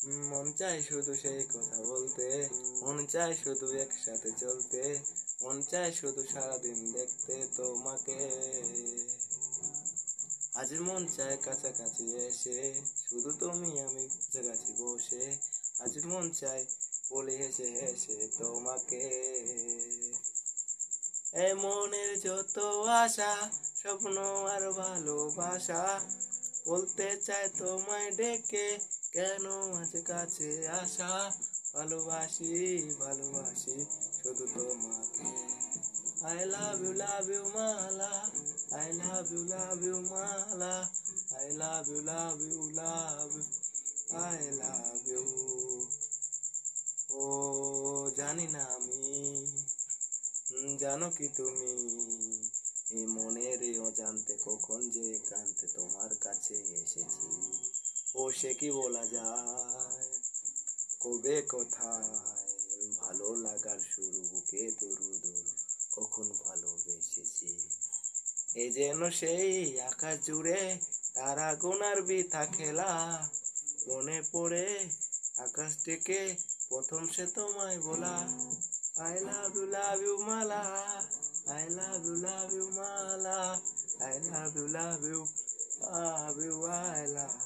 মন চায় শুধু সেই কথা বলতে, মন চায় শুধু একসাথে চলতে, মন চায় শুধু সারাদিন দেখতে তোমাকে। আজ মন চায় কাছাকাছি এসে, শুধু তুমি আমি কাছাকাছি বসে। আজ মন চায় বলি হেসে হেসে তোমাকে। এ মনের যত আশা, স্বপ্ন আর ভালোবাসা, বলতে চায় তোমায় ডেকে, কেন আজ কাছে আসা। ভালোবাসি ভালোবাসি শুধু তোমাকে। I love you Mala, I love you Mala, I love you, I love you। ও জানি না আমি, জানো কি তুমি, এই মনের এই অজান্তে কখন যে একান্তে তোমার কাছে এসেছি। ও সে কি বলা যায়, কবে কোথায় ভালো লাগার শুরু, বুকে দুরু দুরু কখন ভালোবেসেছি। এ যেন সেই আকাশ জুড়ে তারা গোনার বৃথা খেলা, মনে পড়ে আকাশ থেকে প্রথম সে তোমায় বলা। I love you Mala, I love you Mala, I love you, I love you, I love